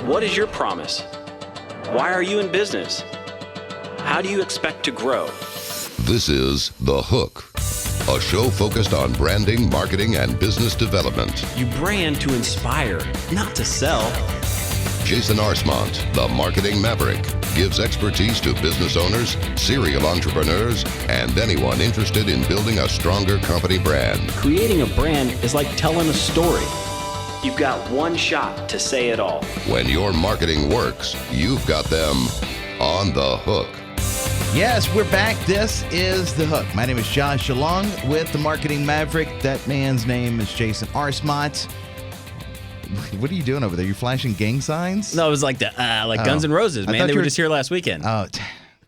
What is your promise? Why are you in business? How do you expect to grow? This is The Hook, a show focused on branding, marketing, and business development. You brand to inspire, not to sell. Jason Arcemont, the marketing maverick, gives expertise to business owners, serial entrepreneurs, and anyone interested in building a stronger company brand. Creating a brand is like telling a story. You've got one shot to say it all. When your marketing works, you've got them on the hook. Yes, we're back. This is The Hook. My name is Josh Along with the Marketing Maverick. That man's name is Jason Arcemont. What are you doing over there? You flashing gang signs? No, it was like Guns N' Roses, man. They were just here last weekend. Oh,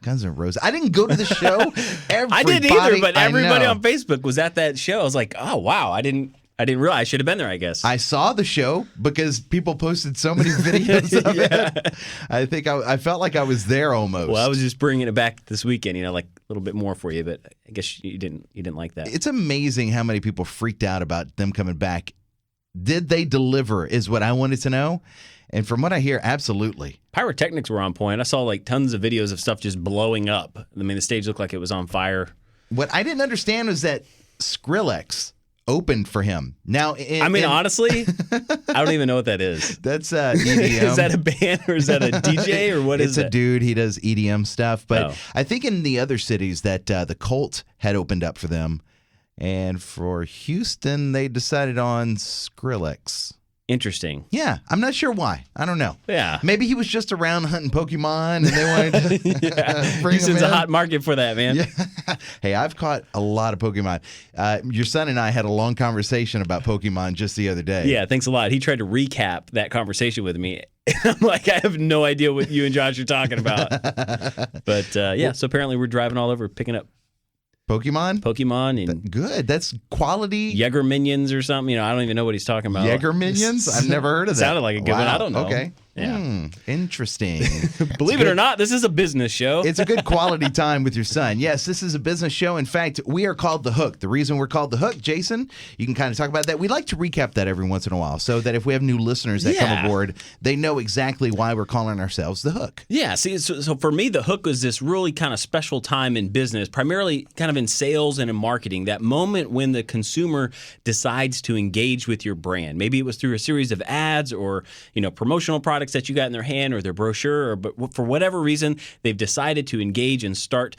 Guns N' Roses. I didn't go to the show. I didn't either, but everybody on Facebook was at that show. I was like, oh, wow. I didn't realize. I should have been there, I guess. I saw the show because people posted so many videos of it. I think I felt like I was there almost. Well, I was just bringing it back this weekend, like a little bit more for you, but I guess you didn't like that. It's amazing how many people freaked out about them coming back. Did they deliver is what I wanted to know. And from what I hear, absolutely. Pyrotechnics were on point. I saw tons of videos of stuff just blowing up. I mean, the stage looked like it was on fire. What I didn't understand was that Skrillex opened for him. Now, honestly, I don't even know what that is. That's EDM. Is that a band or is that a DJ or what is it? It's a dude. He does EDM stuff. But I think in the other cities that the Cult had opened up for them. And for Houston, they decided on Skrillex. Interesting. Yeah, I'm not sure why. I don't know. Yeah. Maybe he was just around hunting Pokemon and they wanted to bring Houston's him in. a hot market for that, man. Yeah. Hey, I've caught a lot of Pokemon. Your son and I had a long conversation about Pokemon just the other day. Yeah, thanks a lot. He tried to recap that conversation with me. I'm like, I have no idea what you and Josh are talking about. But so apparently we're driving all over picking up Pokemon and good. That's quality. Jaeger minions or something. I don't even know what he's talking about. Jaeger minions? I've never heard of that. Sounded like a good one. I don't know. Okay. Yeah. Interesting. Believe it or not, this is a business show. It's a good quality time with your son. Yes, this is a business show. In fact, we are called The Hook. The reason we're called The Hook, Jason, you can kind of talk about that. We like to recap that every once in a while so that if we have new listeners that come aboard, they know exactly why we're calling ourselves The Hook. Yeah. See, so for me, The Hook was this really kind of special time in business, primarily kind of in sales and in marketing, that moment when the consumer decides to engage with your brand. Maybe it was through a series of ads or, promotional products that you got in their hand or their brochure, but for whatever reason, they've decided to engage and start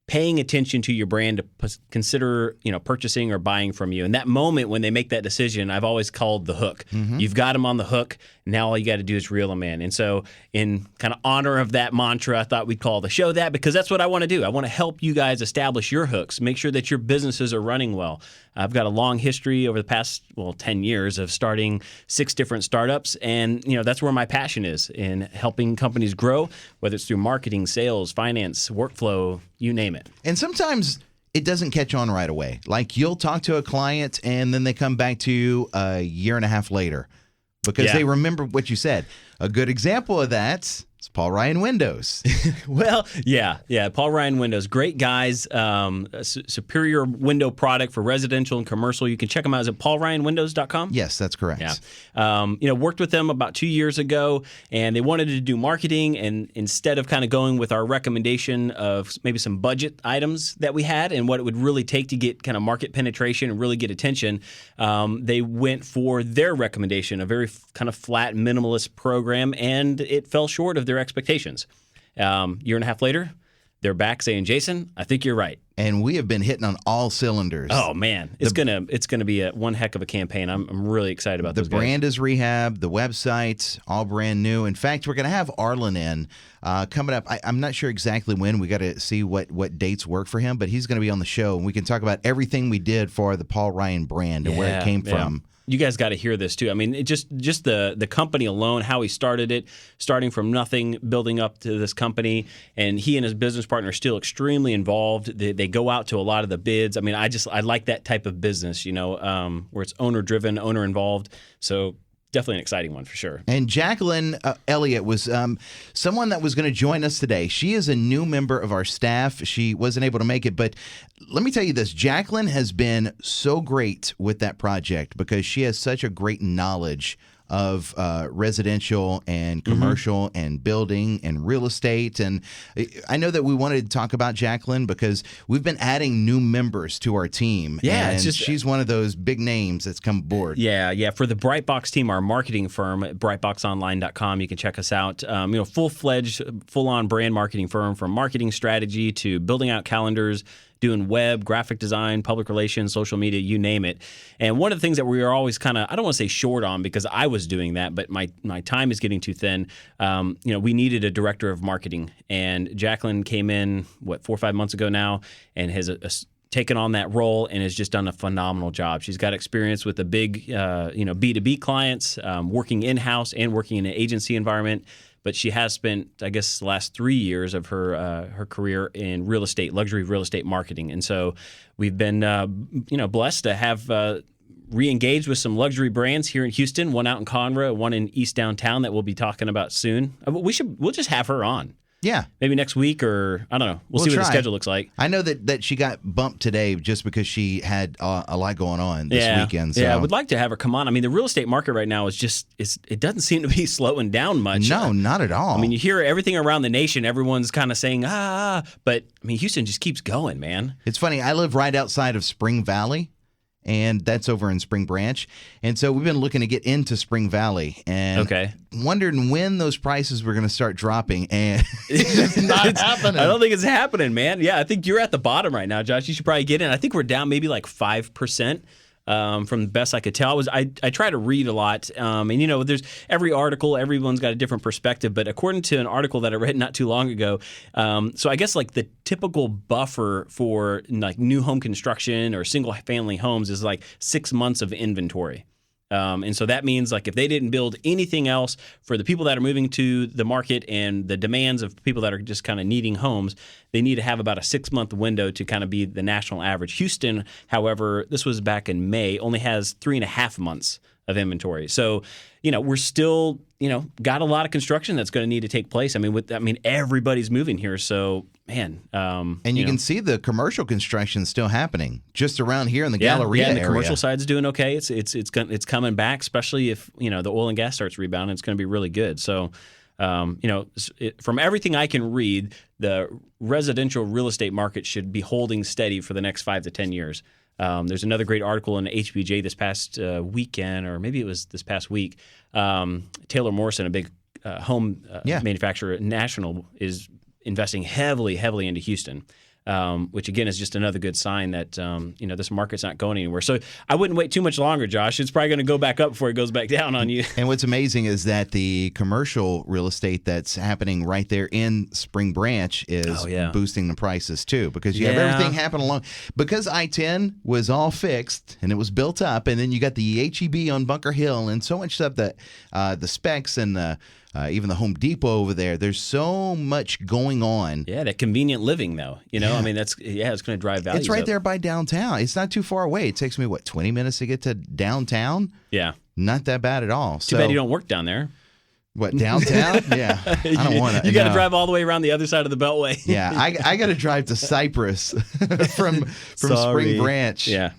paying attention to your brand to consider, purchasing or buying from you. And that moment when they make that decision, I've always called the hook. Mm-hmm. You've got them on the hook. Now all you got to do is reel them in. And so in kind of honor of that mantra, I thought we'd call the show that because that's what I want to do. I want to help you guys establish your hooks, make sure that your businesses are running well. I've got a long history over the past, 10 years of starting 6 different startups. And, that's where my passion is, in helping companies grow, whether it's through marketing, sales, finance, workflow, you name it. And sometimes it doesn't catch on right away. Like you'll talk to a client and then they come back to you a year and a half later because they remember what you said. A good example of that is Paul Ryan Windows. Well, yeah. Paul Ryan Windows, great guys. Superior window product for residential and commercial. You can check them out at paulryanwindows.com. Yes, that's correct. Yeah. Worked with them about 2 years ago, and they wanted to do marketing. And instead of kind of going with our recommendation of maybe some budget items that we had and what it would really take to get kind of market penetration and really get attention, they went for their recommendation, a very kind of flat, minimalist program, and it fell short of their expectations. Year and a half later, they're back saying, Jason, I think you're right. And we have been hitting on all cylinders. Oh man, it's gonna be one heck of a campaign. I'm really excited about this. The brand is rehabbed, the website all brand new. In fact, we're gonna have Arlen in coming up. I'm not sure exactly when. We got to see what dates work for him, but he's gonna be on the show and we can talk about everything we did for the Paul Ryan brand and where it came from. You guys got to hear this too. I mean, just the company alone, how he started it, starting from nothing, building up to this company, and he and his business partner are still extremely involved. They go out to a lot of the bids. I mean, I like that type of business, where it's owner driven, owner involved. So definitely an exciting one for sure. And Jacqueline Elliott was someone that was going to join us today. She is a new member of our staff. She wasn't able to make it, but let me tell you this. Jacqueline has been so great with that project because she has such a great knowledge of residential and commercial and building and real estate. And I know that we wanted to talk about Jacqueline because we've been adding new members to our team. Yeah, and it's just, she's one of those big names that's come aboard. Yeah. For the Brightbox team, our marketing firm at brightboxonline.com, you can check us out. Full-fledged, full-on brand marketing firm, from marketing strategy to building out calendars, doing web, graphic design, public relations, social media, you name it. And one of the things that we are always kind of, I don't want to say short on because I was doing that, but my time is getting too thin. We needed a director of marketing. And Jacqueline came in, 4 or 5 months ago now, and has taken on that role and has just done a phenomenal job. She's got experience with the big, B2B clients, working in-house and working in an agency environment. But she has spent, I guess, the last 3 years of her career in real estate, luxury real estate marketing. And so we've been, blessed to have re-engaged with some luxury brands here in Houston, one out in Conroe, one in East Downtown that we'll be talking about soon. We'll just have her on. Yeah. Maybe next week, or I don't know. We'll see what the schedule looks like. I know that she got bumped today just because she had a lot going on this weekend. So. Yeah, I would like to have her come on. I mean, the real estate market right now is just, it doesn't seem to be slowing down much. No, not at all. I mean, you hear everything around the nation. Everyone's kind of saying, but I mean, Houston just keeps going, man. It's funny. I live right outside of Spring Valley, and that's over in Spring Branch. And so we've been looking to get into Spring Valley and wondering when those prices were going to start dropping. And it's not happening. I don't think it's happening, man. Yeah, I think you're at the bottom right now, Josh. You should probably get in. I think we're down maybe like 5%. From the best I could tell. I try to read a lot, and there's every article, everyone's got a different perspective, but according to an article that I read not too long ago, so I guess like the typical buffer for like new home construction or single family homes is like 6 months of inventory. And so that means like if they didn't build anything else for the people that are moving to the market and the demands of people that are just kind of needing homes, they need to have about a 6-month window to kind of be the national average. Houston, however, this was back in May, only has 3.5 months of inventory. So, we're still, got a lot of construction that's going to need to take place. I mean, everybody's moving here. So, man. And you can see the commercial construction still happening just around here in the Galleria area. The commercial side's doing okay. It's coming back, especially if, the oil and gas starts rebounding. It's going to be really good. So, from everything I can read, the residential real estate market should be holding steady for the next 5 to 10 years. There's another great article in HBJ this past weekend, or maybe it was this past week. Taylor Morrison, a big home manufacturer, national, is investing heavily into Houston, which again is just another good sign that this market's not going anywhere. So I wouldn't wait too much longer, Josh. It's probably going to go back up before it goes back down on you. And what's amazing is that the commercial real estate that's happening right there in Spring Branch is boosting the prices too, because you have everything happen along. Because I-10 was all fixed and it was built up, and then you got the HEB on Bunker Hill and so much stuff that the specs and the even the Home Depot over there. There's so much going on. Yeah, that convenient living, though. I mean, it's going to drive values. It's right there by downtown. It's not too far away. It takes me, 20 minutes to get to downtown? Yeah. Not that bad at all. Too bad you don't work down there. What, downtown? Yeah. I don't want to. You got to drive all the way around the other side of the Beltway. Yeah. I got to drive to Cypress from Spring Branch. Yeah.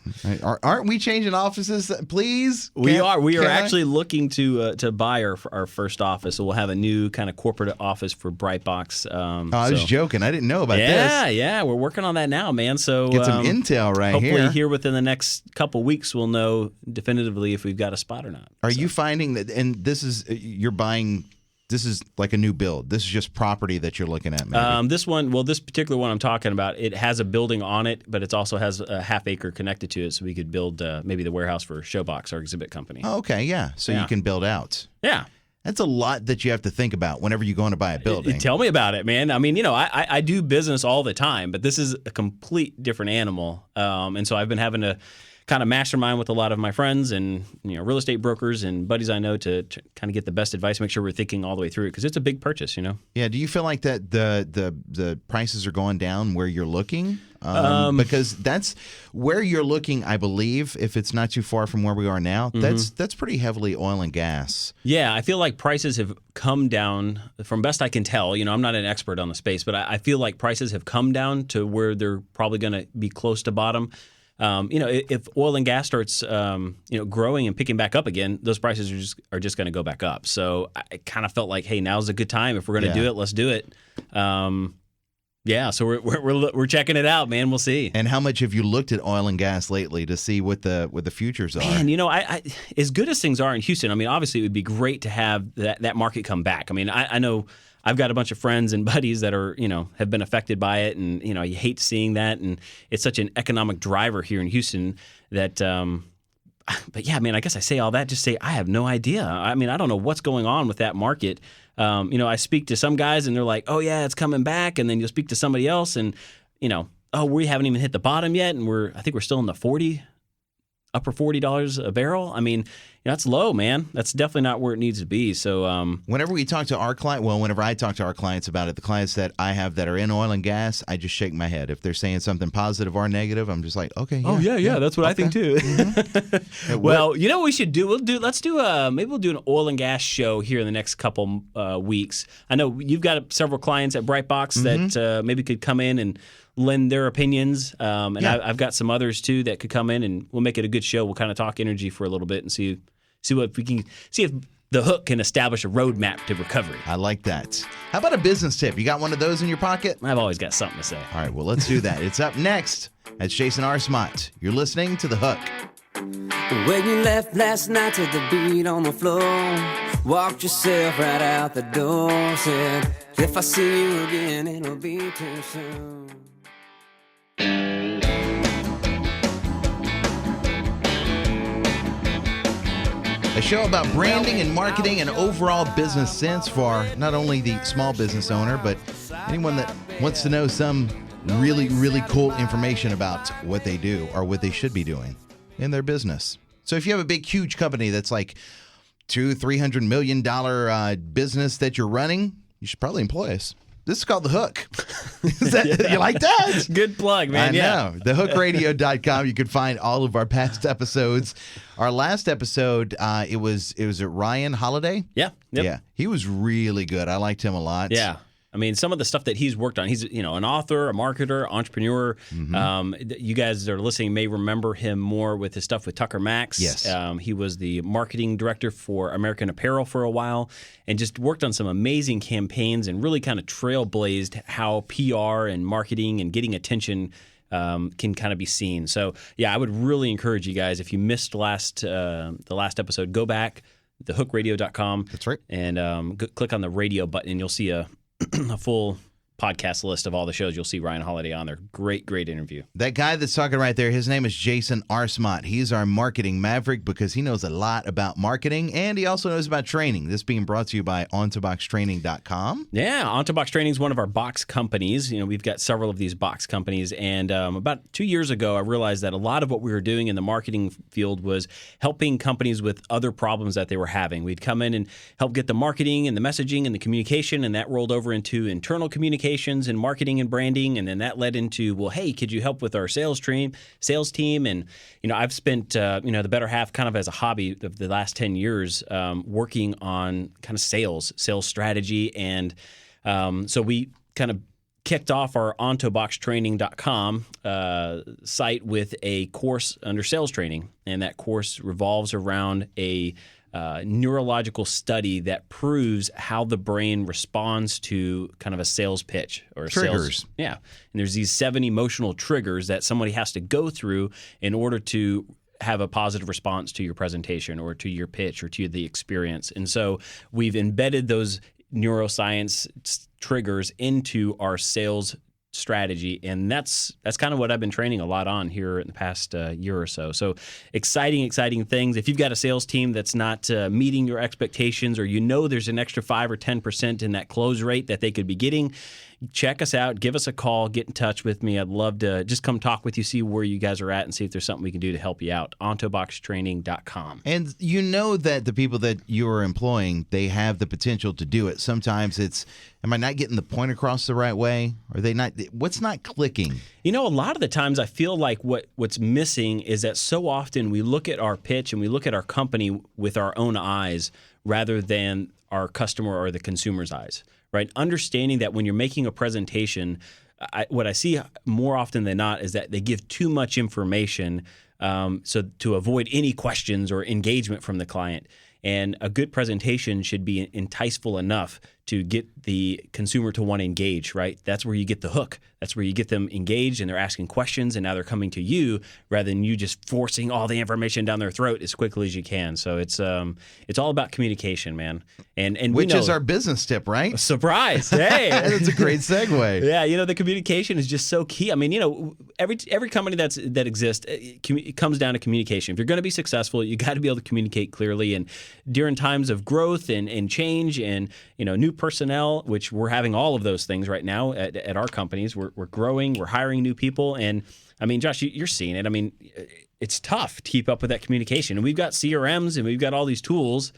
Aren't we changing offices, please? We are. We are actually looking to buy our first office. So we'll have a new kind of corporate office for Brightbox. I was joking. I didn't know about this. Yeah. We're working on that now, man. So get some intel hopefully here within the next couple weeks, we'll know definitively if we've got a spot or not. Are you finding that, and this is, you're buying, this is like a new build. This is just property that you're looking at, maybe. This particular one I'm talking about, it has a building on it, but it also has a half acre connected to it, so we could build maybe the warehouse for Showbox, our exhibit company. Oh, okay, yeah. So you can build out. Yeah. That's a lot that you have to think about whenever you're going to buy a building. Tell me about it, man. I mean, I do business all the time, but this is a complete different animal. And so I've been having to kind of mastermind with a lot of my friends and real estate brokers and buddies I know to kind of get the best advice, make sure we're thinking all the way through it, because it's a big purchase, Yeah. Do you feel like that the prices are going down where you're looking? Because that's where you're looking, I believe, if it's not too far from where we are now. That's pretty heavily oil and gas. Yeah, I feel like prices have come down from best I can tell. I'm not an expert on the space, but I feel like prices have come down to where they're probably going to be close to bottom. if oil and gas starts, growing and picking back up again, those prices are just going to go back up. So I kind of felt like, hey, now's a good time. If we're going to do it, let's do it. So we're checking it out, man. We'll see. And how much have you looked at oil and gas lately to see what the futures are? Man, I as good as things are in Houston, I mean, obviously it would be great to have that market come back. I mean, I know I've got a bunch of friends and buddies that are, have been affected by it, and you hate seeing that, and it's such an economic driver here in Houston that. But yeah, man, I guess I say all that just say I have no idea. I mean, I don't know what's going on with that market. I speak to some guys and they're like, "Oh yeah, it's coming back," and then you'll speak to somebody else and, "Oh, we haven't even hit the bottom yet," and I think we're still in the upper $40 a barrel. I mean, that's low, man. That's definitely not where it needs to be. So whenever we talk to whenever I talk to our clients about it, the clients that I have that are in oil and gas, I just shake my head. If they're saying something positive or negative, I'm just like, okay, yeah. Oh yeah, that's what I think too. Mm-hmm. Well, you know what we should do? Let's do maybe we'll do an oil and gas show here in the next couple weeks. I know you've got several clients at Brightbox that maybe could come in and lend their opinions, I've got some others too that could come in, and we'll make it a good show. We'll kind of talk energy for a little bit and see what we can see if the hook can establish a roadmap to recovery. I like that. How about a business tip? You got one of those in your pocket? I've always got something to say. All right, well, let's do that. It's up next. That's Jason Arcemont. You're listening to The Hook. When you left last night to the beat on the floor, walked yourself right out the door, said, if I see you again, it'll be too soon. A show about branding and marketing and overall business sense for not only the small business owner, but anyone that wants to know some really, really cool information about what they do or what they should be doing in their business. So if you have a big, huge company that's like $200-300 million business that you're running, you should probably employ us. This is called The Hook. You like that? Good plug, man. I know. TheHookRadio.com. You can find all of our past episodes. Our last episode, it was Ryan Holiday. Yeah. Yep. Yeah. He was really good. I liked him a lot. Yeah. I mean, some of the stuff that he's worked on, he's an author, a marketer, entrepreneur. You guys that are listening may remember him more with his stuff with Tucker Max. Yes. He was the marketing director for American Apparel for a while and just worked on some amazing campaigns and really kind of trailblazed how PR and marketing and getting attention can kind of be seen. So, yeah, I would really encourage you guys, if you missed the last episode, go back, thehookradio.com. That's right. And click on the radio button and you'll see a full podcast list of all the shows. You'll see Ryan Holiday on there. Great interview. That guy that's talking right there, his name is Jason Arcemont. He's our marketing maverick because he knows a lot about marketing and he also knows about training. This being brought to you by OnToBoxTraining.com. Yeah, OnToBox Training is one of our box companies. We've got several of these box companies, and about 2 years ago, I realized that a lot of what we were doing in the marketing field was helping companies with other problems that they were having. We'd come in and help get the marketing and the messaging and the communication, and that rolled over into internal communications and marketing and branding, and then that led into, well, hey, could you help with our sales team? And I've spent the better half kind of as a hobby of the last 10 years working on kind of sales strategy, and so we kind of kicked off our OnToBoxTraining.com site with a course under sales training, and that course revolves around a neurological study that proves how the brain responds to kind of a sales pitch or triggers. Sales. Yeah, and there's these 7 emotional triggers that somebody has to go through in order to have a positive response to your presentation or to your pitch or to the experience. And so we've embedded those neuroscience triggers into our sales strategy, and that's kind of what I've been training a lot on here in the past year or so. So exciting things. If you've got a sales team that's not meeting your expectations, or there's an extra 5 or 10% in that close rate that they could be getting, check us out, give us a call, get in touch with me. I'd love to just come talk with you, see where you guys are at, and see if there's something we can do to help you out. OnToBoxTraining.com. And you know that the people that you are employing, they have the potential to do it. Sometimes it's, am I not getting the point across the right way? Are they not? What's not clicking? A lot of the times I feel like what's missing is that so often we look at our pitch and we look at our company with our own eyes rather than our customer or the consumer's eyes. Right? Understanding that when you're making a presentation, what I see more often than not is that they give too much information, so to avoid any questions or engagement from the client. And a good presentation should be enticeful enough to get the consumer to want to engage, right? That's where you get the hook. That's where you get them engaged and they're asking questions and now they're coming to you rather than you just forcing all the information down their throat as quickly as you can. So it's all about communication, man. And which is our business tip, right? Surprise. Hey. That's a great segue. Yeah, the communication is just so key. I mean, every company that exists, it comes down to communication. If you're going to be successful, you got to be able to communicate clearly. And during times of growth and change and new personnel, which we're having all of those things right now at our companies. We're growing, we're hiring new people, and I mean, Josh, you're seeing it. I mean, it's tough to keep up with that communication, and we've got CRMs and we've got all these tools.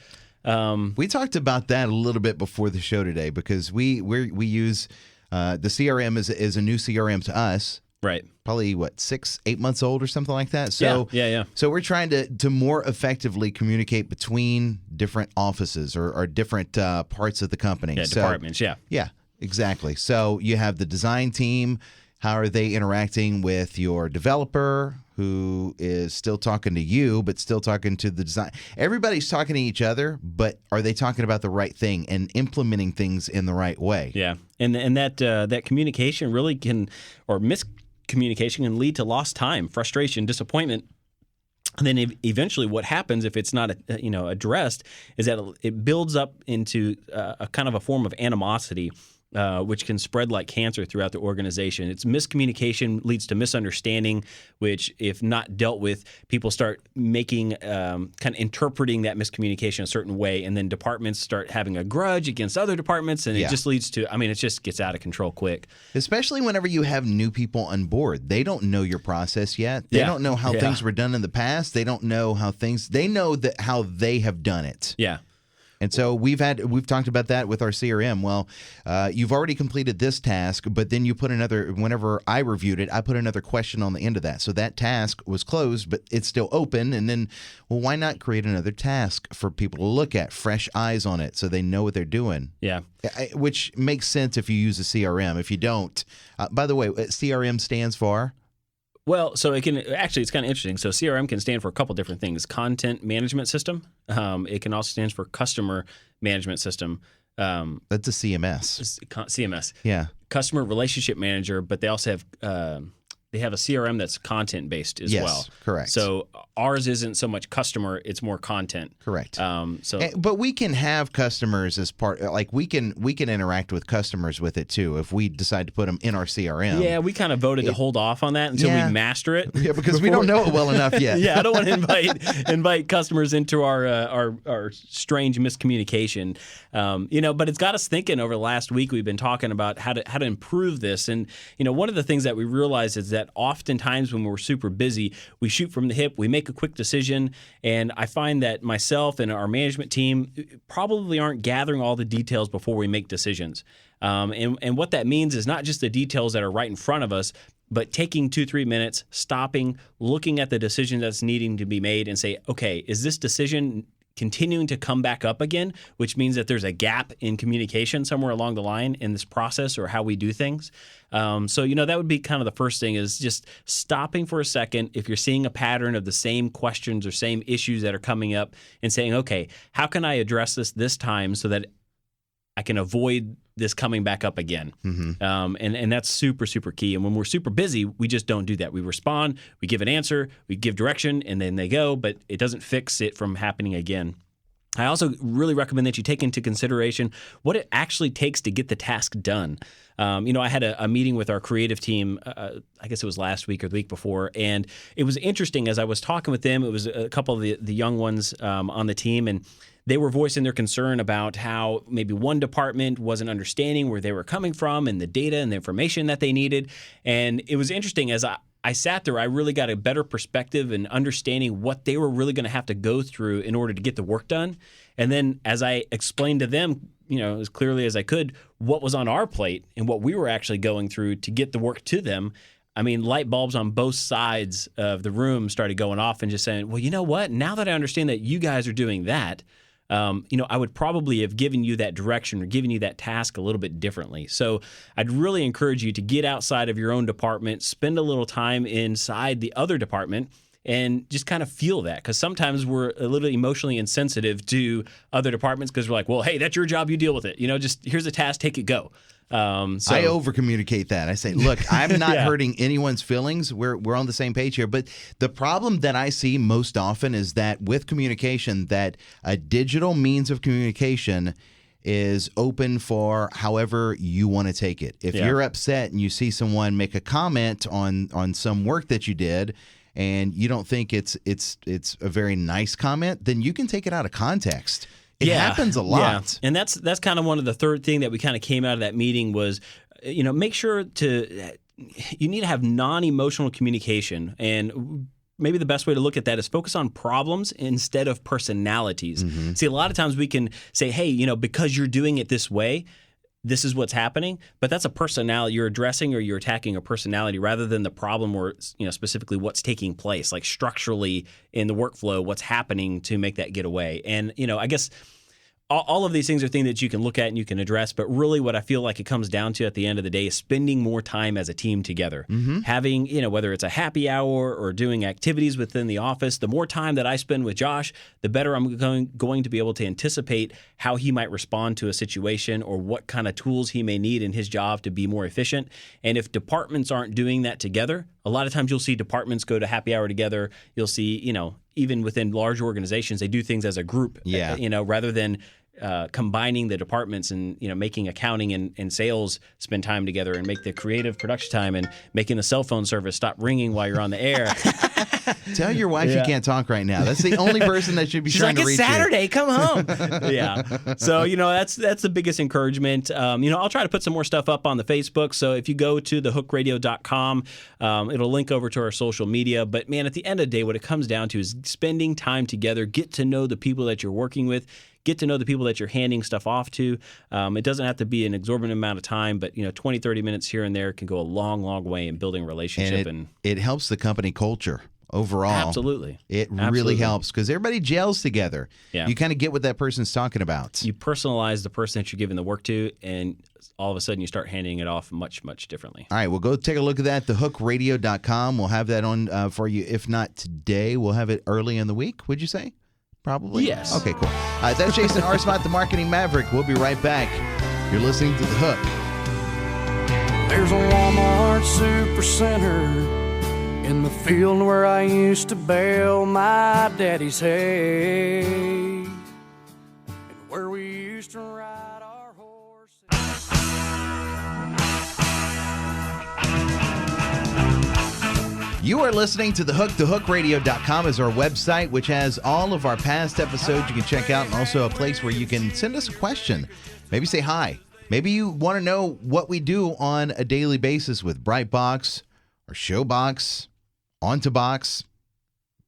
We talked about that a little bit before the show today because we use the CRM is a new CRM to us. Right. Probably 6-8 months old or something like that. So yeah. So we're trying to more effectively communicate between different offices or different parts of the company. Yeah, departments. Yeah. Yeah, exactly. So you have the design team. How are they interacting with your developer who is still talking to you, but still talking to the design? Everybody's talking to each other, but are they talking about the right thing and implementing things in the right way? Yeah, and that communication really can, or miscommunication can lead to lost time, frustration, disappointment. And then eventually what happens if it's not addressed is that it builds up into a kind of a form of animosity, which can spread like cancer throughout the organization. It's miscommunication leads to misunderstanding, which if not dealt with, people start making kind of interpreting that miscommunication a certain way, and then departments start having a grudge against other departments, and it just leads to, it just gets out of control quick. Especially whenever you have new people on board. They don't know your process yet. They don't know how things were done in the past. They don't know they know how they have done it. Yeah. And so we've talked about that with our CRM. Well, you've already completed this task, but then you put whenever I reviewed it, I put another question on the end of that. So that task was closed, but it's still open. And then, well, why not create another task for people to look at, fresh eyes on it so they know what they're doing? Yeah. Which makes sense if you use a CRM. If you don't, by the way, CRM stands for? Well, so it's kind of interesting. So CRM can stand for a couple different things. Content management system. It can also stand for customer management system. That's a CMS. CMS. Yeah. Customer relationship manager, but they also have they have a CRM that's content based as well. Yes, correct. So ours isn't so much customer; it's more content. Correct. But we can have customers as part. Like we can interact with customers with it too if we decide to put them in our CRM. Yeah, we kind of voted to hold off on that until we master it. Yeah, because we don't know it well enough yet. Yeah, I don't want to invite customers into our strange miscommunication. But it's got us thinking. Over the last week, we've been talking about how to improve this, and one of the things that we realize is that oftentimes when we're super busy, we shoot from the hip, we make a quick decision, and I find that myself and our management team probably aren't gathering all the details before we make decisions. And what that means is not just the details that are right in front of us, but taking 2-3 minutes, stopping, looking at the decision that's needing to be made and say, okay, is this decision continuing to come back up again, which means that there's a gap in communication somewhere along the line in this process or how we do things. So that would be kind of the first thing, is just stopping for a second if you're seeing a pattern of the same questions or same issues that are coming up and saying, okay, how can I address this time so that I can avoid this coming back up again. Mm-hmm. And that's super, super key. And when we're super busy, we just don't do that. We respond, we give an answer, we give direction, and then they go, but it doesn't fix it from happening again. I also really recommend that you take into consideration what it actually takes to get the task done. I had a meeting with our creative team, I guess it was last week or the week before, and it was interesting as I was talking with them. It was a couple of the young ones on the team, and they were voicing their concern about how maybe one department wasn't understanding where they were coming from and the data and the information that they needed. And it was interesting as I sat there, I really got a better perspective and understanding what they were really going to have to go through in order to get the work done. And then as I explained to them, as clearly as I could, what was on our plate and what we were actually going through to get the work to them, light bulbs on both sides of the room started going off and just saying, well, you know what? Now that I understand that you guys are doing that, I would probably have given you that direction or given you that task a little bit differently. So I'd really encourage you to get outside of your own department, spend a little time inside the other department, and just kind of feel that, because sometimes we're a little emotionally insensitive to other departments because we're like, well, hey, that's your job, you deal with it. Just here's a task, take it, go. I over communicate that. I say, look, I'm not hurting anyone's feelings. We're on the same page here. But the problem that I see most often is that with communication, that a digital means of communication is open for however you want to take it. If you're upset and you see someone make a comment on some work that you did, and you don't think it's a very nice comment, then you can take it out of context. It happens a lot. Yeah. And that's kind of one of the third thing that we kind of came out of that meeting was, make sure you need to have non-emotional communication. And maybe the best way to look at that is focus on problems instead of personalities. Mm-hmm. See, a lot of times we can say, hey, because you're doing it this way, this is what's happening, but that's a personality you're addressing, or you're attacking a personality rather than the problem, or specifically what's taking place, like structurally in the workflow, what's happening to make that get away. And I guess all of these things are things that you can look at and you can address, but really what I feel like it comes down to at the end of the day is spending more time as a team together. Mm-hmm. Having, whether it's a happy hour or doing activities within the office, the more time that I spend with Josh, the better I'm going to be able to anticipate how he might respond to a situation or what kind of tools he may need in his job to be more efficient. And if departments aren't doing that together, a lot of times you'll see departments go to happy hour together. You'll see, even within large organizations, they do things as a group, rather than combining the departments and making accounting and sales spend time together and make the creative production time and making the cell phone service stop ringing while you're on the air. Tell your wife you can't talk right now. That's the only person that should be She's trying like, to reach it's Saturday, you. come home. Yeah. So, that's the biggest encouragement. I'll try to put some more stuff up on the Facebook. So if you go to thehookradio.com, it'll link over to our social media. But man, at the end of the day, what it comes down to is spending time together, get to know the people that you're working with, get to know the people that you're handing stuff off to. It doesn't have to be an exorbitant amount of time, but 20, 30 minutes here and there can go a long, long way in building a relationship. And it helps the company culture overall. Absolutely. It really helps because everybody gels together. Yeah. You kind of get what that person's talking about. You personalize the person that you're giving the work to, and all of a sudden you start handing it off much, much differently. All right, well, go take a look at that, thehookradio.com. We'll have that on for you. If not today, we'll have it early in the week, would you say? Probably? Yes. Okay, cool. That's Jason Arcemont, the Marketing Maverick. We'll be right back. You're listening to The Hook. There's a Walmart Supercenter in the field where I used to bale my daddy's hay, and where we used to ride our horses. You are listening to The Hook. TheHookRadio.com is our website, which has all of our past episodes you can check out, and also a place where you can send us a question. Maybe say hi. Maybe you want to know what we do on a daily basis with Brightbox or Showbox, Onto Box.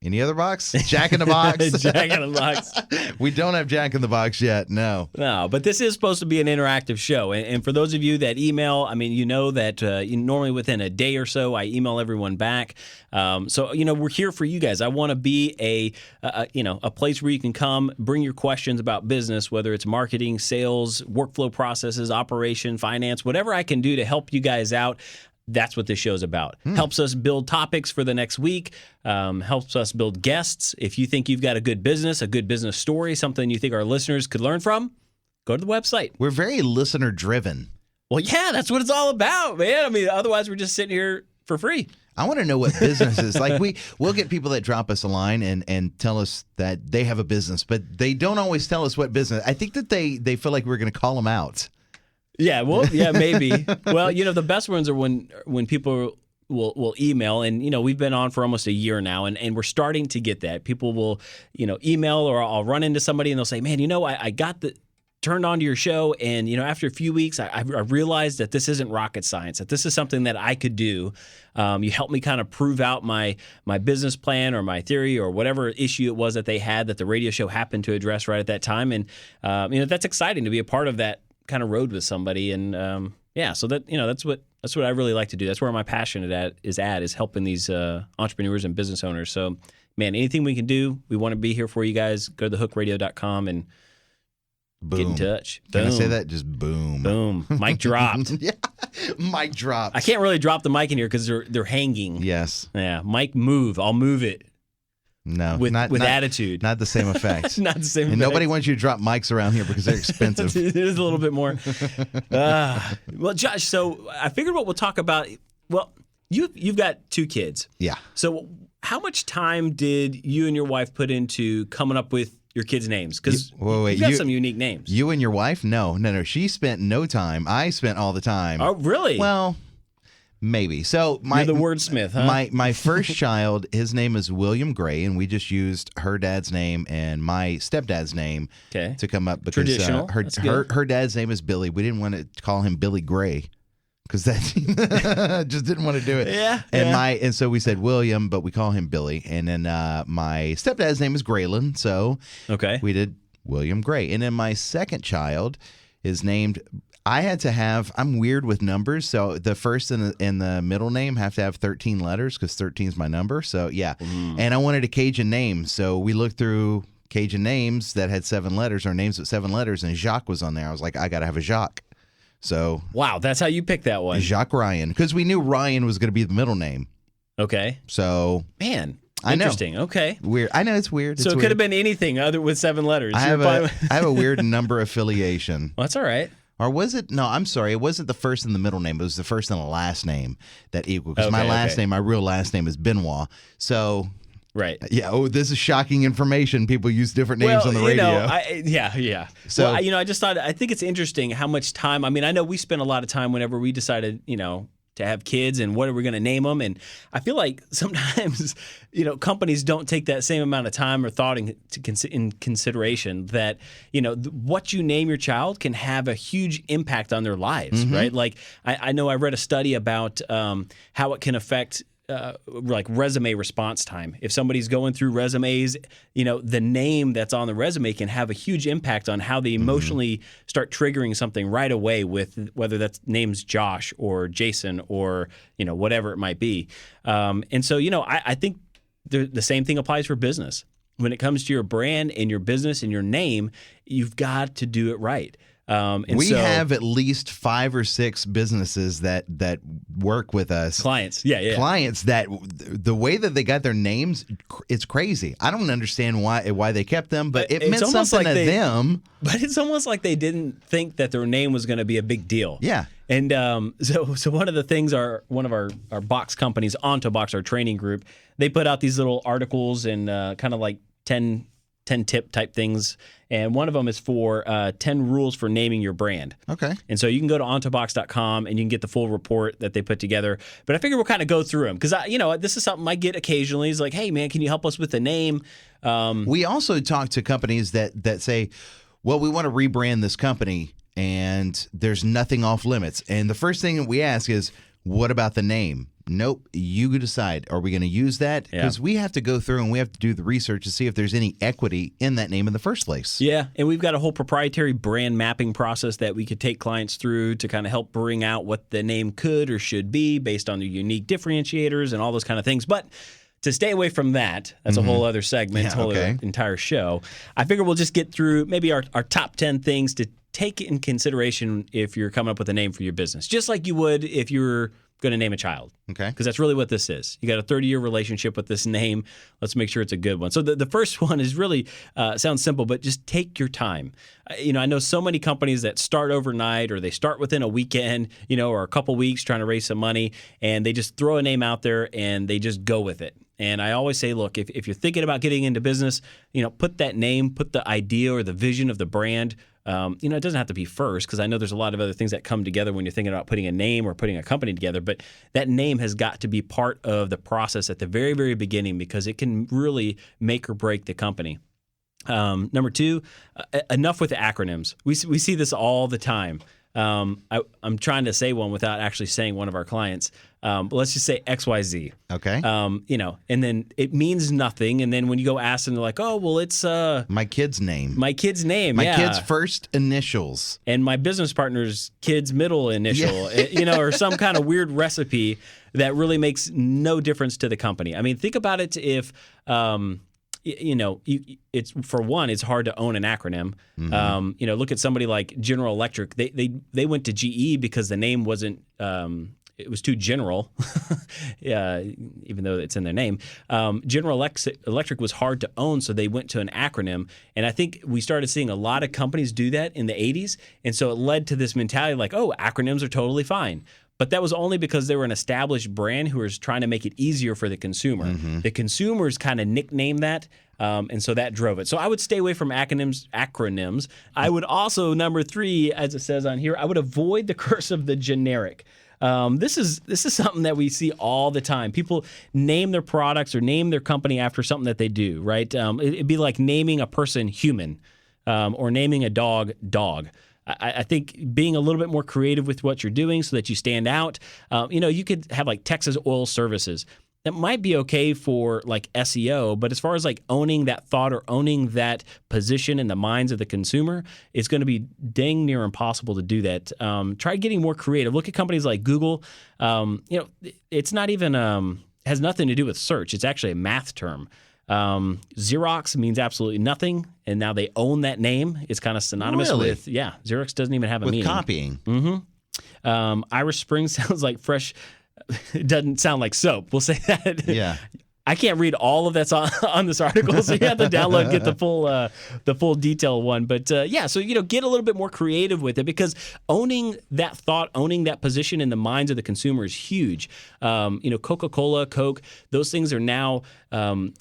Any other box? Jack in the Box? Jack in the Box. We don't have Jack in the Box yet, no. No, but this is supposed to be an interactive show. And for those of you that email, that normally within a day or so, I email everyone back. So, we're here for you guys. I want to be a place where you can come, bring your questions about business, whether it's marketing, sales, workflow processes, operation, finance, whatever I can do to help you guys out. That's what this show's about. Helps us build topics for the next week, helps us build guests. If you think you've got a good business story, something you think our listeners could learn from, go to the website. We're very listener-driven. Well, yeah, that's what it's all about, man. Otherwise we're just sitting here for free. I want to know what business is. Like we'll get people that drop us a line and tell us that they have a business, but they don't always tell us what business. I think that they feel like we're going to call them out. Yeah, well, yeah, maybe. Well, the best ones are when people will email, and we've been on for almost a year now, and we're starting to get that. People will, email, or I'll run into somebody and they'll say, "Man, I got turned on to your show, and after a few weeks, I realized that this isn't rocket science. That this is something that I could do. You helped me kind of prove out my business plan or my theory or whatever issue it was that they had that the radio show happened to address right at that time." And that's exciting to be a part of that kind of road with somebody, and so that that's what I really like to do. That's where my passion is helping these entrepreneurs and business owners. So, man, anything we can do, we want to be here for you guys. Go to thehookradio.com and Boom. Get in touch. Can I Boom. say that? Just boom. Boom. Mic dropped. Yeah. Mic dropped. I can't really drop the mic in here because they're hanging. Yes. Yeah. Mic move. I'll move it No. with not attitude. Not the same effect. Not the same. And effect. nobody wants you to drop mics around here because they're expensive. It is a little bit more. Well, Josh, so I figured what we'll talk about. Well, you've got 2 kids. Yeah. So how much time did you and your wife put into coming up with your kids' names? Because wait, you've got some unique names. You and your wife? No. She spent no time. I spent all the time. Oh, really? Well, maybe. So You're the wordsmith, huh? My first child, his name is William Gray, and we just used her dad's name and my stepdad's name to come up because Traditional. That's good. her dad's name is Billy. We didn't want to call him Billy Gray because that just didn't want to do it. Yeah. And so we said William, but we call him Billy. And then my stepdad's name is Graylin, so we did William Gray. And then my second child is named. I'm weird with numbers, so the first and the middle name have to have 13 letters because 13 is my number. So yeah, and I wanted a Cajun name, so we looked through Cajun names that had 7 letters or names with 7 letters, and Jacques was on there. I was like, I got to have a Jacques. So wow, that's how you picked that one. Jacques Ryan, because we knew Ryan was going to be the middle name. Okay. So man, I know. interesting. Okay. Weird. I know it's weird. So it could have been anything other with 7 letters. I have a weird number affiliation. Well, that's all right. Or was it? No, I'm sorry. It wasn't the first and the middle name. It was the first and the last name that equal. Because my last name, my real last name is Benoit. So, right. Yeah. Oh, this is shocking information. People use different names on the radio. Yeah. So, I just thought, I think it's interesting how much time. I mean, I know we spent a lot of time whenever we decided, to have kids and what are we going to name them. And I feel like sometimes, companies don't take that same amount of time or thought in consideration that, what you name your child can have a huge impact on their lives, right? Like I know I read a study about how it can affect like resume response time. If somebody's going through resumes, the name that's on the resume can have a huge impact on how they emotionally start triggering something right away with whether that's name's Josh or Jason or, whatever it might be. And so, I think the same thing applies for business. When it comes to your brand and your business and your name, you've got to do it right. We have at least 5 or 6 businesses that work with us. Clients. Yeah. Clients that the way that they got their names, it's crazy. I don't understand why they kept them, but it meant something to them. But it's almost like they didn't think that their name was going to be a big deal. Yeah. And so one of the things one of our box companies, OntoBox, our training group, they put out these little articles and kind of like 10 tip type things. And one of them is for 10 rules for naming your brand. Okay. And so you can go to ontobox.com and you can get the full report that they put together. But I figure we'll kind of go through them because, this is something I get occasionally. It's like, hey, man, can you help us with the name? We also talk to companies that say, well, we want to rebrand this company and there's nothing off limits. And the first thing that we ask is, what about the name? Nope. You decide. Are we going to use that? Because we have to go through and we have to do the research to see if there's any equity in that name in the first place. Yeah. And we've got a whole proprietary brand mapping process that we could take clients through to kind of help bring out what the name could or should be based on their unique differentiators and all those kind of things. But to stay away from that, that's a whole other segment, other entire show. I figure we'll just get through maybe our top 10 things to take in consideration if you're coming up with a name for your business, just like you would if you were going to name a child. Okay. Because that's really what this is. You got a 30-year relationship with this name. Let's make sure it's a good one. So the first one is really, sounds simple, but just take your time. I know so many companies that start overnight or they start within a weekend, or a couple weeks trying to raise some money, and they just throw a name out there and they just go with it. And I always say, look, if you're thinking about getting into business, put that name, put the idea or the vision of the brand. It doesn't have to be first because I know there's a lot of other things that come together when you're thinking about putting a name or putting a company together. But that name has got to be part of the process at the very, very beginning because it can really make or break the company. Number 2, enough with the acronyms. We see this all the time. I'm trying to say one without actually saying one of our clients. But let's just say XYZ. Okay. And then it means nothing. And then when you go ask them, they're like, oh, well, it's my kid's name. My kid's name. My kid's first initials. And my business partner's kid's middle initial, or some kind of weird recipe that really makes no difference to the company. I mean, think about it if it's for one, it's hard to own an acronym. Look at somebody like General Electric. They went to GE because the name wasn't. It was too general, even though it's in their name. General Electric was hard to own, so they went to an acronym. And I think we started seeing a lot of companies do that in the 80s. And so it led to this mentality like, oh, acronyms are totally fine. But that was only because they were an established brand who was trying to make it easier for the consumer. The consumers kind of nicknamed that, and so that drove it. So I would stay away from acronyms. I would also, number 3, as it says on here, I would avoid the curse of the generic. This is something that we see all the time. People name their products or name their company after something that they do, right? It'd be like naming a person human or naming a dog. I think being a little bit more creative with what you're doing so that you stand out. You could have like Texas Oil Services. That might be okay for like SEO, but as far as like owning that thought or owning that position in the minds of the consumer, it's going to be dang near impossible to do that. Try getting more creative. Look at companies like Google. It's not even has nothing to do with search. It's actually a math term. Xerox means absolutely nothing, and now they own that name. It's kind of synonymous with Xerox doesn't even have a meaning. Copying. Irish Spring sounds like fresh. It doesn't sound like soap. We'll say that. Yeah. I can't read all of that's on this article, so you have to download and get the full detailed one. But so get a little bit more creative with it because owning that thought, owning that position in the minds of the consumer is huge. Coca-Cola, Coke, those things are now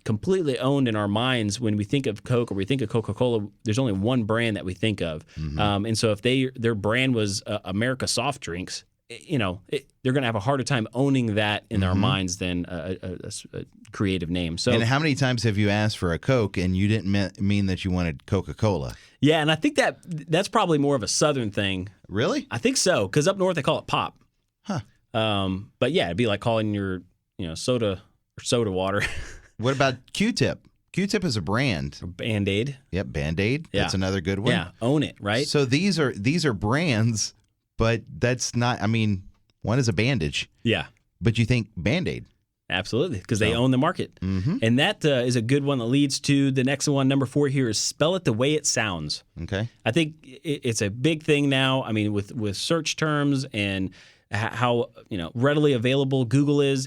completely owned in our minds. When we think of Coke or we think of Coca-Cola, there's only one brand that we think of, and so if their brand was America Soft Drinks. They're going to have a harder time owning that in their minds than a creative name. So, and how many times have you asked for a Coke and you didn't mean that you wanted Coca-Cola? Yeah, and I think that's probably more of a Southern thing. Really? I think so, because up north they call it pop. Huh. But yeah, it'd be like calling your soda or soda water. What about Q-Tip? Q-Tip is a brand. Or Band-Aid. Yep, Band-Aid. Yeah. That's another good one. Yeah, own it, right? So these are brands. But that's not, one is a bandage. Yeah. But you think Band-Aid. Absolutely, because they own the market. And that is a good one that leads to the next one. Number 4 here is spell it the way it sounds. Okay. I think it's a big thing now. With search terms and how readily available Google is,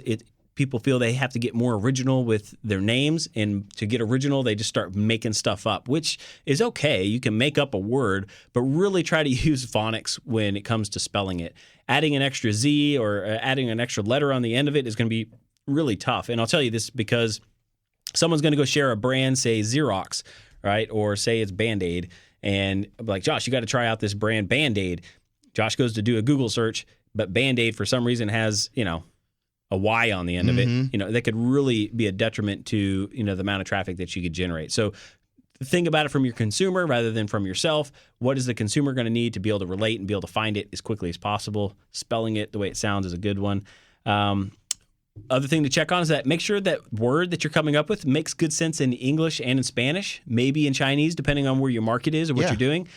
people feel they have to get more original with their names, and to get original, they just start making stuff up, which is okay. You can make up a word, but really try to use phonics when it comes to spelling it. Adding an extra Z or adding an extra letter on the end of it is going to be really tough. And I'll tell you this because someone's going to go share a brand, say Xerox, right? Or say it's Band-Aid, and be like, Josh, you got to try out this brand Band-Aid. Josh goes to do a Google search, but Band-Aid for some reason has, a Y on the end of it, that could really be a detriment to, the amount of traffic that you could generate. So think about it from your consumer rather than from yourself. What is the consumer going to need to be able to relate and be able to find it as quickly as possible? Spelling it the way it sounds is a good one. Other thing to check on is that make sure that word that you're coming up with makes good sense in English and in Spanish, maybe in Chinese, depending on where your market is or what you're doing.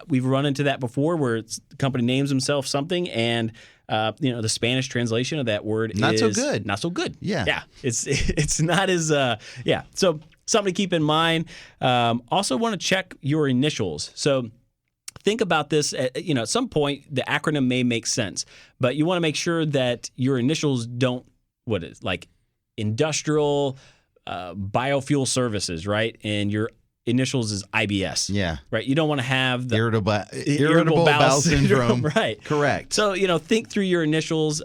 We've run into that before where the company names themselves something and the Spanish translation of that word is not so good. Not so good. Yeah. Yeah. It's not as So something to keep in mind. Also want to check your initials. So think about this. At some point the acronym may make sense, but you want to make sure that your initials don't like industrial biofuel services, right? And your initials is IBS. Yeah. Right. You don't want to have the irritable bowel syndrome. Right. Correct. So, think through your initials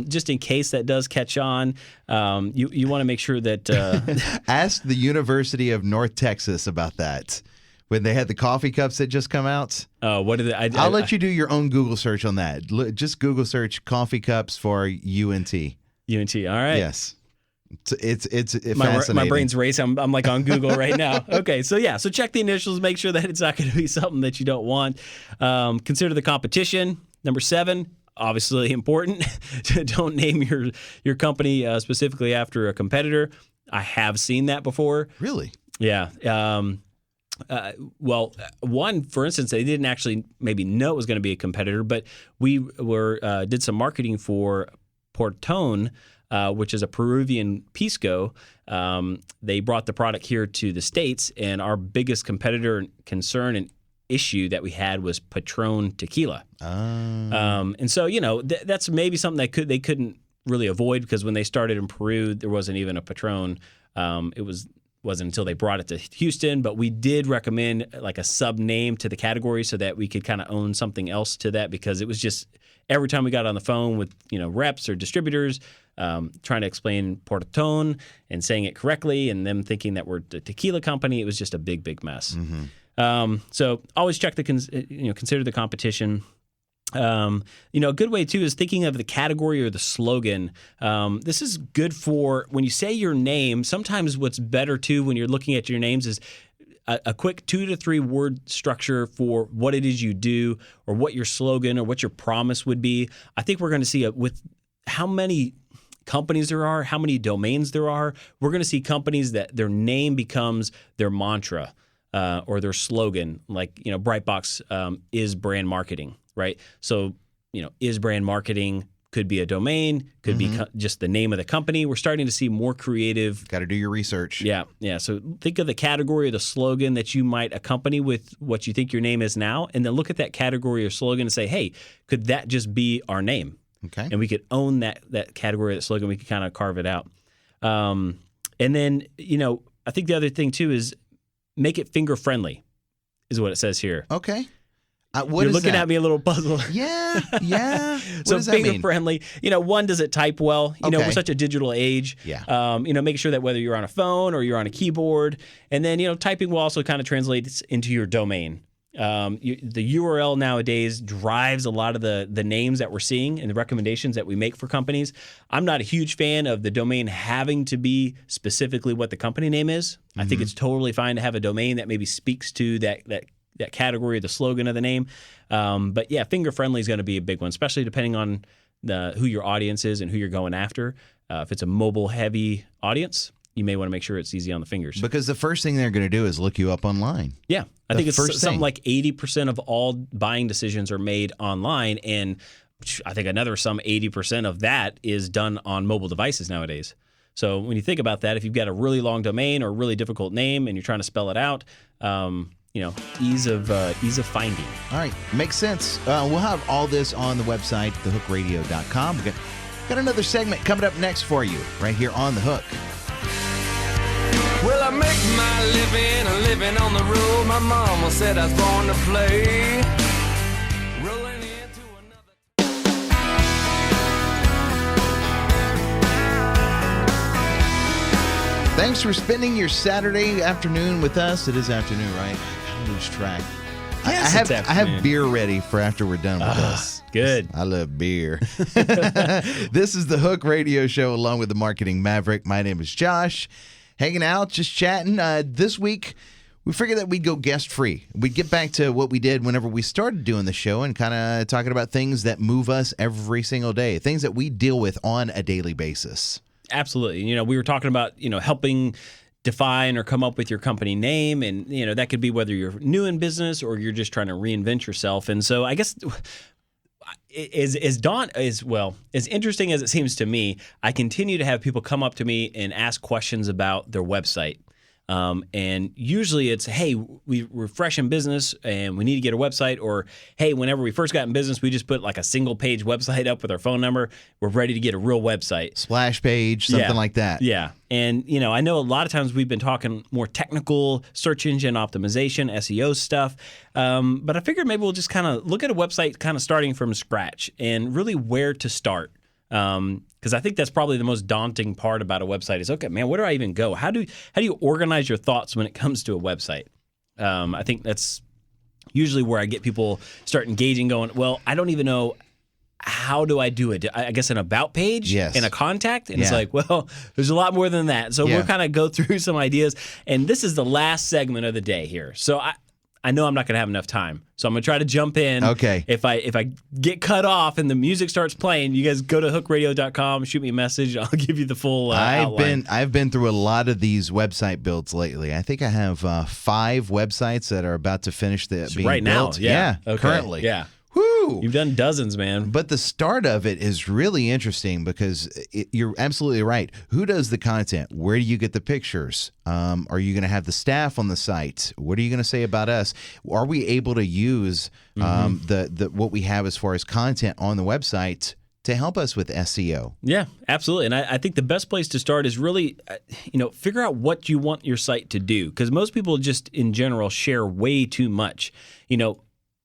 just in case that does catch on. You want to make sure that. Ask the University of North Texas about that. When they had the coffee cups that just come out. What did I'll let you do your own Google search on that. Just Google search coffee cups for UNT. UNT. All right. Yes. It's fascinating. My brain's racing. I'm like on Google right now. Okay, so check the initials. Make sure that it's not going to be something that you don't want. Consider the competition. Number 7, obviously important. Don't name your company specifically after a competitor. I have seen that before. Really? Yeah. One, for instance, they didn't actually maybe know it was going to be a competitor, but we did some marketing for Portone. which is a Peruvian pisco. They brought the product here to the States, and our biggest competitor concern and issue that we had was Patron tequila. And so, that's maybe something they couldn't really avoid, because when they started in Peru, there wasn't even a Patron. It wasn't until they brought it to Houston, but we did recommend like a sub name to the category so that we could kind of own something else to that, because it was just every time we got on the phone with reps or distributors trying to explain Portón and saying it correctly, and them thinking that we're the tequila company, it was just a big mess. So always check consider the competition. A good way too is thinking of the category or the slogan. This is good for when you say your name. Sometimes what's better too when you're looking at your names is a quick 2 to 3 word structure for what it is you do, or what your slogan or what your promise would be. I think we're going to see with how many companies there are, how many domains there are, we're going to see companies that their name becomes their mantra or their slogan. Like, Brightbox is brand marketing, right? So, is brand marketing could be a domain, could be just the name of the company. We're starting to see more creative. Got to do your research. Yeah. So think of the category or the slogan that you might accompany with what you think your name is now, and then look at that category or slogan and say, hey, could that just be our name? Okay. And we could own that category, that slogan. We could kind of carve it out. And then, I think the other thing too is make it finger friendly, is what it says here. Okay. You're looking at me a little puzzled. Yeah. What So does that finger mean? friendly. One, does it type well? Okay. We're such a digital age. Yeah. Make sure that whether you're on a phone or you're on a keyboard, and then typing will also kind of translate into your domain. The URL nowadays drives a lot of the names that we're seeing and the recommendations that we make for companies. I'm not a huge fan of the domain having to be specifically what the company name is. I think it's totally fine to have a domain that maybe speaks to that category, the slogan of the name. But yeah, finger friendly is going to be a big one, especially depending on who your audience is and who you're going after. If it's a mobile heavy audience, you may want to make sure it's easy on the fingers. Because the first thing they're going to do is look you up online. Yeah. I think it's first something thing. like 80% of all buying decisions are made online, and I think another some 80% of that is done on mobile devices nowadays. So when you think about that, if you've got a really long domain or a really difficult name and you're trying to spell it out, ease of finding. All right. Makes sense. We'll have all this on the website, thehookradio.com. We've got another segment coming up next for you right here on The Hook. Well, I make my living on the road. My mama said I was born to play. Rolling into another. Thanks for spending your Saturday afternoon with us. It is afternoon, right? I lose track. Yes, I it's have afternoon. beer ready for after we're done with this. Good. I love beer. This is the Hook Radio Show along with the Marketing Maverick. My name is Josh. Hanging out, just chatting. This week, we figured that we'd go guest-free. We'd get back to what we did whenever we started doing the show and kind of talking about things that move us every single day, things that we deal with on a daily basis. Absolutely. We were talking about, helping define or come up with your company name, and that could be whether you're new in business or you're just trying to reinvent yourself. And so I guess as interesting as it seems to me, I continue to have people come up to me and ask questions about their website. And usually it's, hey, we're fresh in business and we need to get a website, or, hey, whenever we first got in business, we just put like a single page website up with our phone number. We're ready to get a real website. Splash page, something like that. Yeah. And, I know a lot of times we've been talking more technical search engine optimization, SEO stuff. But I figured maybe we'll just kind of look at a website kind of starting from scratch and really where to start. Because I think that's probably the most daunting part about a website is, okay, man, where do I even go? How do you organize your thoughts when it comes to a website? I think that's usually where I get people start engaging, going, well, I don't even know, how do I do it? I guess an about page and a contact. And it's like, well, there's a lot more than that. So we'll kind of go through some ideas. And this is the last segment of the day here. So I know I'm not going to have enough time, so I'm going to try to jump in. Okay. If I get cut off and the music starts playing, you guys go to hookradio.com, shoot me a message. I'll give you the full outline. I've been through a lot of these website builds lately. I think I have 5 websites that are about to finish being right now. built. Yeah. Okay. Currently. Yeah. Woo! do. You've done dozens, man. But the start of it is really interesting because you're absolutely right. Who does the content? Where do you get the pictures? Are you going to have the staff on the site? What are you going to say about us? Are we able to use the what we have as far as content on the website to help us with SEO? Yeah, absolutely. And I think the best place to start is really, figure out what you want your site to do. Because most people just in general share way too much.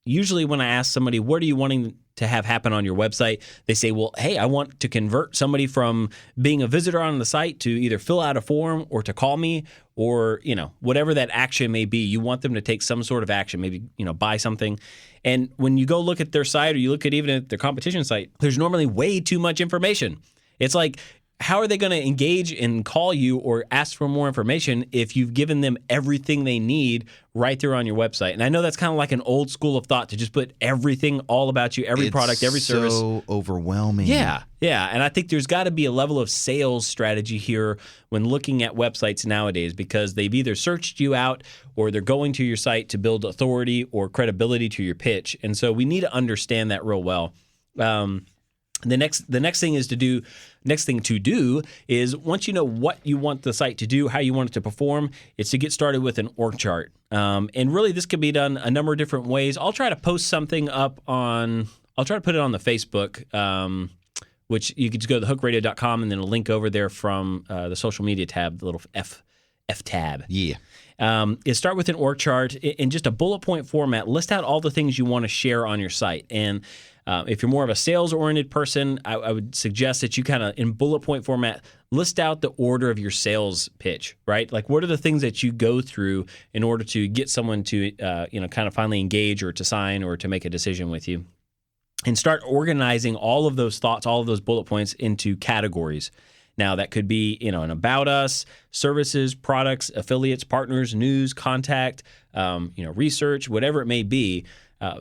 Usually when I ask somebody, what are you wanting to have happen on your website? They say, well, hey, I want to convert somebody from being a visitor on the site to either fill out a form or to call me or, whatever that action may be. You want them to take some sort of action, maybe, buy something. And when you go look at their site or you look at even at their competition site, there's normally way too much information. It's like, how are they going to engage and call you or ask for more information if you've given them everything they need right there on your website? And I know that's kind of like an old school of thought to just put everything all about you, every product, every service. It's so overwhelming. Yeah. And I think there's got to be a level of sales strategy here when looking at websites nowadays because they've either searched you out or they're going to your site to build authority or credibility to your pitch. And so we need to understand that real well. The next thing to do is once you know what you want the site to do, how you want it to perform, it's to get started with an org chart. And really, this can be done a number of different ways. I'll try to post something up I'll try to put it on the Facebook, which you can just go to thehookradio.com and then a link over there from the social media tab, the little F tab. Yeah. Is start with an org chart in just a bullet point format. List out all the things you want to share on your site. And if you're more of a sales-oriented person, I would suggest that you kind of, in bullet point format, list out the order of your sales pitch, right? Like, what are the things that you go through in order to get someone to, kind of finally engage or to sign or to make a decision with you? And start organizing all of those thoughts, all of those bullet points into categories. Now, that could be, an about us, services, products, affiliates, partners, news, contact, research, whatever it may be.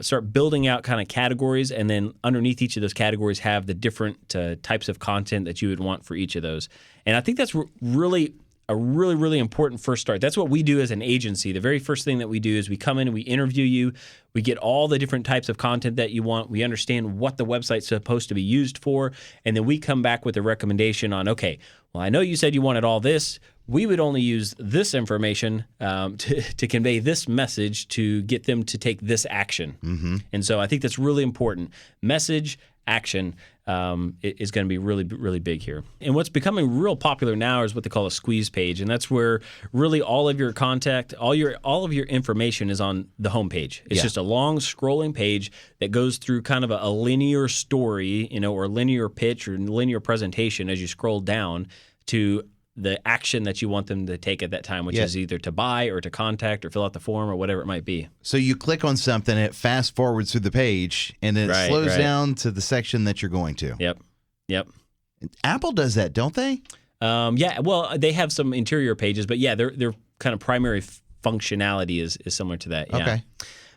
Start building out kind of categories, and then underneath each of those categories have the different types of content that you would want for each of those. And I think that's really important first start. That's what we do as an agency. The very first thing that we do is we come in and we interview you. We get all the different types of content that you want. We understand what the website's supposed to be used for. And then we come back with a recommendation on, okay, well, I know you said you wanted all this. We would only use this information to convey this message to get them to take this action. Mm-hmm. And so I think that's really important. Message, action is going to be really, really big here. And what's becoming real popular now is what they call a squeeze page, and that's where really all of your contact, all of your information is on the homepage. It's just a long scrolling page that goes through kind of a linear story, or linear pitch or linear presentation as you scroll down to the action that you want them to take at that time, which is either to buy or to contact or fill out the form or whatever it might be. So you click on something, it fast forwards through the page, and then it slows down to the section that you're going to. Yep. Apple does that, don't they? Yeah, well, they have some interior pages, but yeah, their kind of primary functionality is similar to that. Yeah. Okay.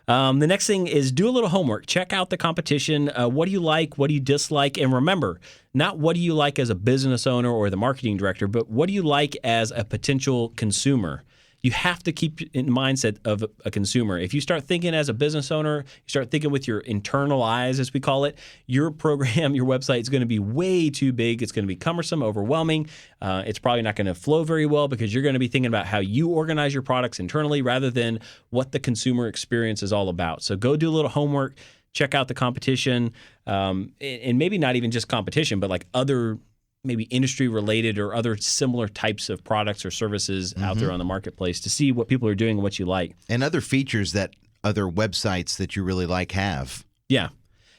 The next thing is do a little homework. Check out the competition. What do you like? What do you dislike? And remember, not what do you like as a business owner or the marketing director, but what do you like as a potential consumer? You have to keep in the mindset of a consumer. If you start thinking as a business owner, you start thinking with your internal eyes, as we call it, your program, your website is going to be way too big. It's going to be cumbersome, overwhelming. It's probably not going to flow very well because you're going to be thinking about how you organize your products internally rather than what the consumer experience is all about. So go do a little homework, check out the competition, and maybe not even just competition, but like other maybe industry related or other similar types of products or services out there on the marketplace to see what people are doing and what you like. And other features that other websites that you really like have. Yeah.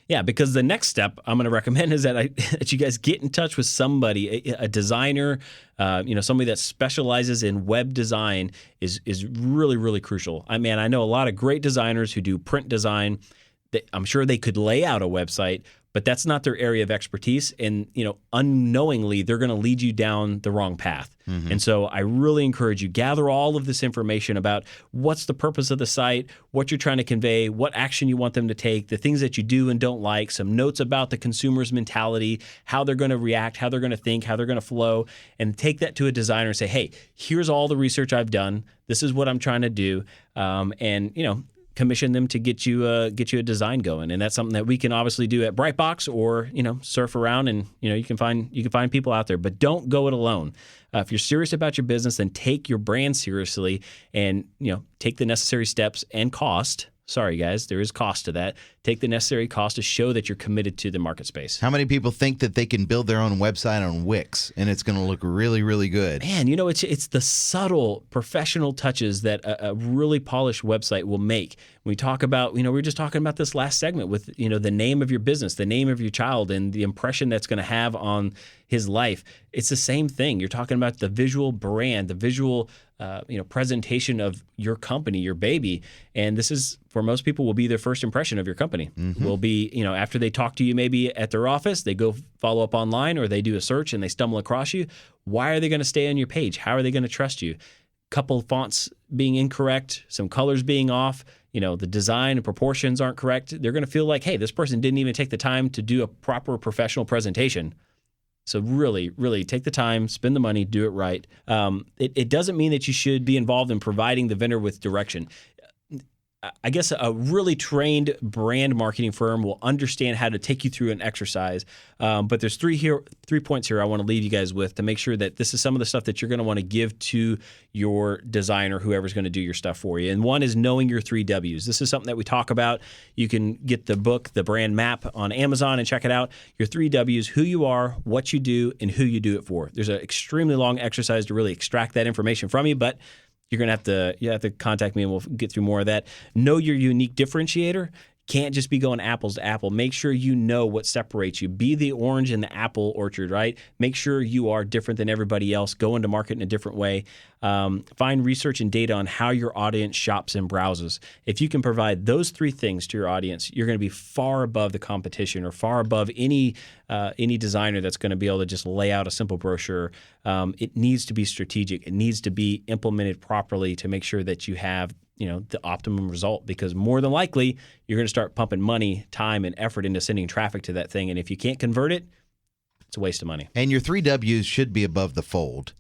Yeah, because the next step I'm going to recommend is that you guys get in touch with somebody, a designer, somebody that specializes in web design is really, really crucial. I know a lot of great designers who do print design. I'm sure they could lay out a website, but that's not their area of expertise. And, unknowingly, they're going to lead you down the wrong path. Mm-hmm. And so I really encourage you, gather all of this information about what's the purpose of the site, what you're trying to convey, what action you want them to take, the things that you do and don't like, some notes about the consumer's mentality, how they're going to react, how they're going to think, how they're going to flow, and take that to a designer and say, hey, here's all the research I've done. This is what I'm trying to do. commission them to get you a design going, and that's something that we can obviously do at Brightbox, or surf around and you can find people out there. But don't go it alone. If you're serious about your business, then take your brand seriously, and take the necessary steps and cost. Sorry, guys, there is cost to that. Take the necessary cost to show that you're committed to the market space. How many people think that they can build their own website on Wix and it's going to look really, really good? Man, it's the subtle professional touches that a really polished website will make. When we talk about, we were just talking about this last segment with, the name of your business, the name of your child, and the impression that's going to have on his life. It's the same thing. You're talking about the visual brand, the visual presentation of your company, your baby. And this is, for most people, will be their first impression of your company. Mm-hmm. Will be, after they talk to you maybe at their office, they go follow up online, or they do a search and they stumble across you. Why are they going to stay on your page? How are they going to trust you? Couple fonts being incorrect, some colors being off, the design and proportions aren't correct. They're going to feel like, hey, this person didn't even take the time to do a proper professional presentation. So really, really take the time, spend the money, do it right. It doesn't mean that you should be involved in providing the vendor with direction. I guess a really trained brand marketing firm will understand how to take you through an exercise. But there's 3 points here I want to leave you guys with to make sure that this is some of the stuff that you're going to want to give to your designer, whoever's going to do your stuff for you. And one is knowing your 3 W's. This is something that we talk about. You can get the book, The Brand Map, on Amazon and check it out. Your 3 W's: who you are, what you do, and who you do it for. There's an extremely long exercise to really extract that information from you, but you're going to have to contact me and we'll get through more of that. Know your unique differentiator. Can't just be going apples to apple. Make sure you know what separates you. Be the orange in the apple orchard, right? Make sure you are different than everybody else. Go into market in a different way. Find research and data on how your audience shops and browses. If you can provide those 3 things to your audience, you're going to be far above the competition, or far above any designer that's going to be able to just lay out a simple brochure. It needs to be strategic. It needs to be implemented properly to make sure that you have the optimum result, because more than likely you're going to start pumping money, time, and effort into sending traffic to that thing. And if you can't convert it, it's a waste of money. And your 3 W's should be above the fold.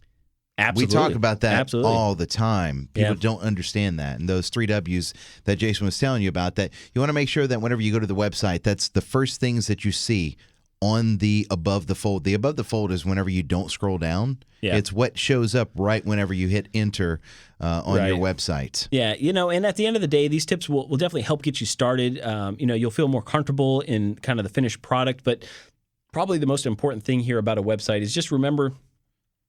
Absolutely. We talk about that Absolutely. all the time. People don't understand that. And those 3 W's that Jason was telling you about, that you want to make sure that whenever you go to the website, that's the first things that you see on the above the fold. The above the fold is whenever you don't scroll down. Yeah. It's what shows up right whenever you hit enter on your website. Yeah, and at the end of the day, these tips will definitely help get you started. You'll feel more comfortable in kind of the finished product, but probably the most important thing here about a website is just remember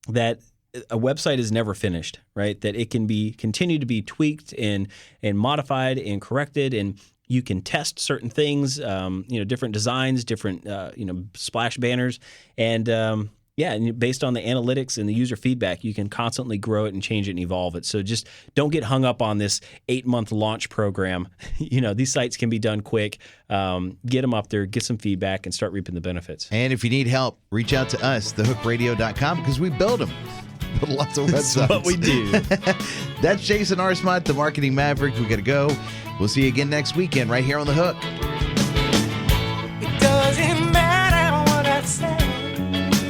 that a website is never finished, right? That it can be continue to be tweaked and modified and corrected, and you can test certain things, different designs, different splash banners, and and based on the analytics and the user feedback, you can constantly grow it and change it and evolve it. So just don't get hung up on this 8-month launch program. These sites can be done quick. Get them up there, get some feedback, and start reaping the benefits. And if you need help, reach out to us, thehookradio.com, because we build them. Build lots of websites. That's what we do. That's Jason Arcemont, the Marketing Maverick. We got to go. We'll see you again next weekend right here on The Hook.